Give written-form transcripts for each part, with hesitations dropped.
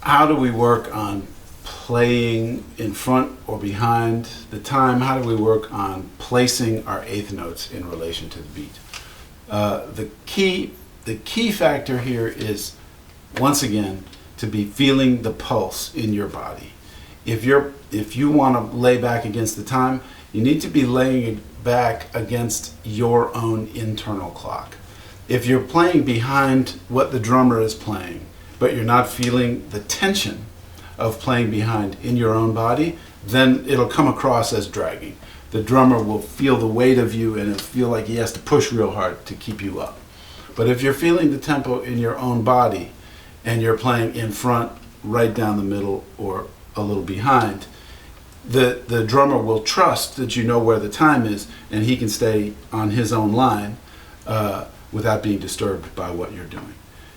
how do we work on playing in front or behind the time? How do we work on placing our eighth notes in relation to the beat? The key factor here is, once again, to be feeling the pulse in your body. If you want to lay back against the time, you need to be laying it back against your own internal clock. If you're playing behind what the drummer is playing, but you're not feeling the tension of playing behind in your own body, then it'll come across as dragging. The drummer will feel the weight of you and it'll feel like he has to push real hard to keep you up. But if you're feeling the tempo in your own body and you're playing in front, right down the middle, or a little behind, the drummer will trust that you know where the time is and he can stay on his own line without being disturbed by what you're doing.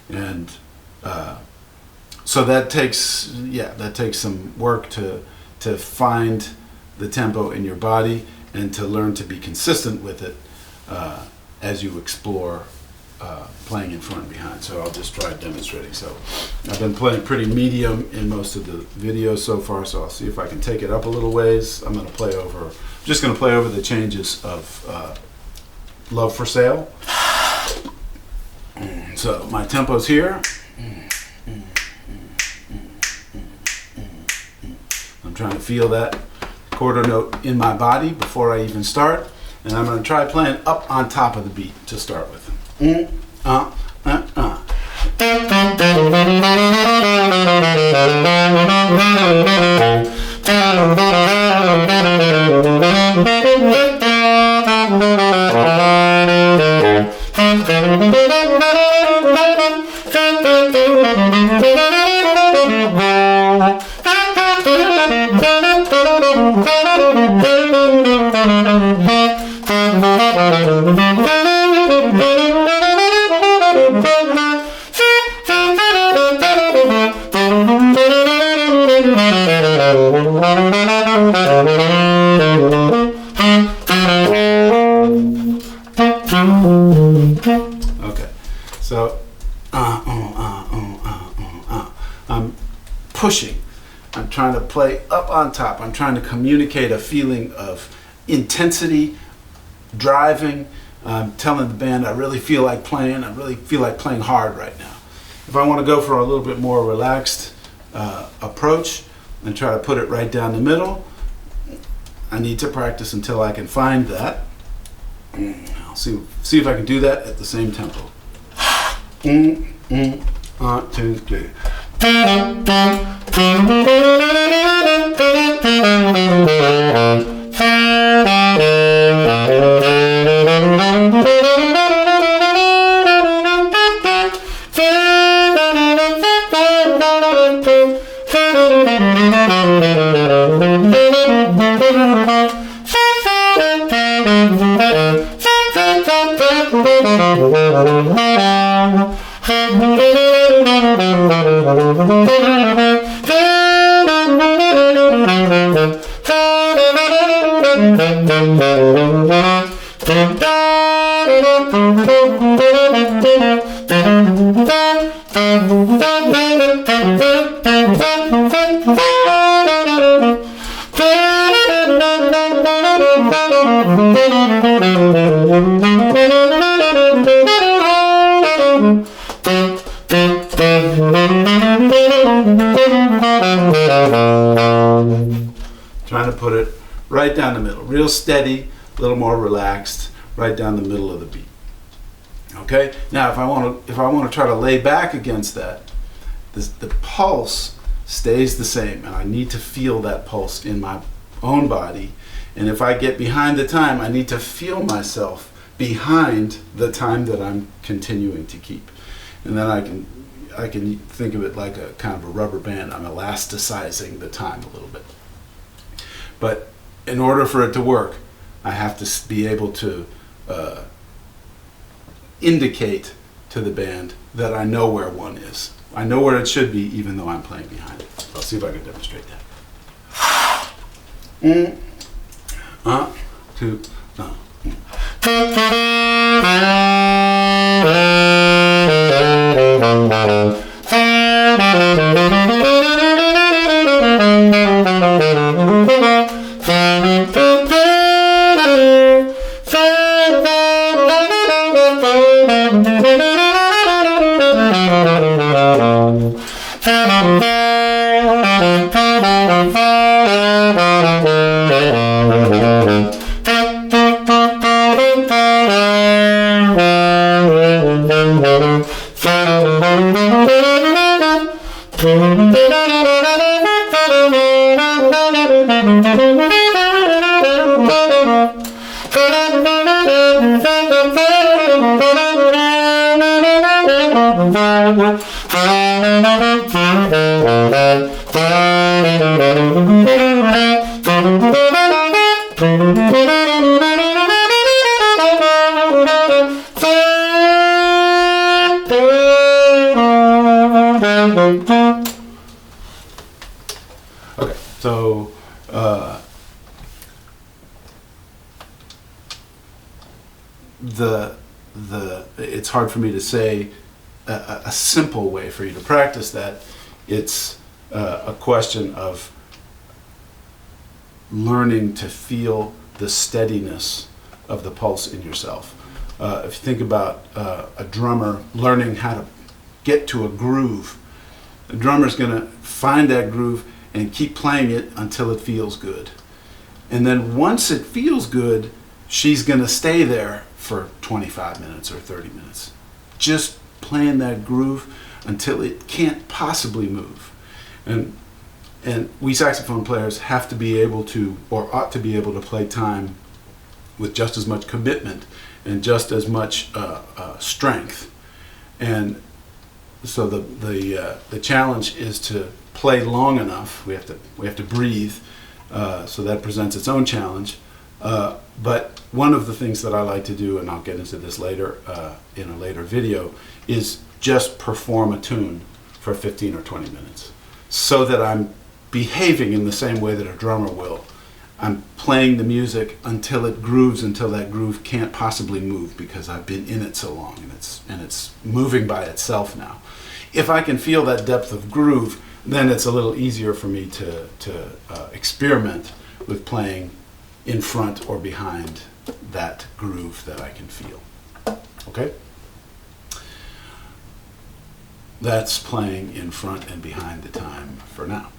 And so that takes some work to find the tempo in your body and to learn to be consistent with it as you explore playing in front and behind. So I'll just try demonstrating. So I've been playing pretty medium in most of the videos so far, so I'll see if I can take it up a little ways. I'm going to play over the changes of Love for Sale. So my tempo's here. I'm trying to feel that quarter note in my body before I even start, and I'm going to try playing up on top of the beat to start with. Okay, so I'm pushing. I'm trying to play up on top. I'm trying to communicate a feeling of intensity, driving. I'm telling the band I really feel like playing. I really feel like playing hard right now. If I want to go for a little bit more relaxed approach and try to put it right down the middle, I need to practice until I can find that. I'll see if I can do that at the same tempo. 1, 2, 3. Trying to put it right down the middle, real steady, a little more relaxed, right down the middle of the beat. Okay. Now, if I want to try to lay back against that, the pulse stays the same, and I need to feel that pulse in my own body. And if I get behind the time, I need to feel myself behind the time that I'm continuing to keep, and then I can think of it like a kind of a rubber band. I'm elasticizing the time a little bit. But in order for it to work, I have to be able to indicate to the band that I know where one is. I know where it should be, even though I'm playing behind it. I'll see if I can demonstrate that. 2, no. Okay, so it's hard for me to say a simple way for you to practice that. It's a question of learning to feel the steadiness of the pulse in yourself. If you think about a drummer learning how to get to a groove, the drummer's going to find that groove and keep playing it until it feels good. And then once it feels good, she's going to stay there for 25 minutes or 30 minutes, just playing that groove until it can't possibly move. And we saxophone players have to be able to, or ought to be able to, play time with just as much commitment and just as much strength. And so the challenge is to play long enough. We have to breathe. So that presents its own challenge. But one of the things that I like to do, and I'll get into this later in a later video, is just perform a tune for 15 or 20 minutes, so that I'm behaving in the same way that a drummer will. I'm playing the music until it grooves, until that groove can't possibly move because I've been in it so long, and it's moving by itself now. If I can feel that depth of groove, then it's a little easier for me to experiment with playing in front or behind that groove that I can feel. Okay? That's playing in front and behind the time for now.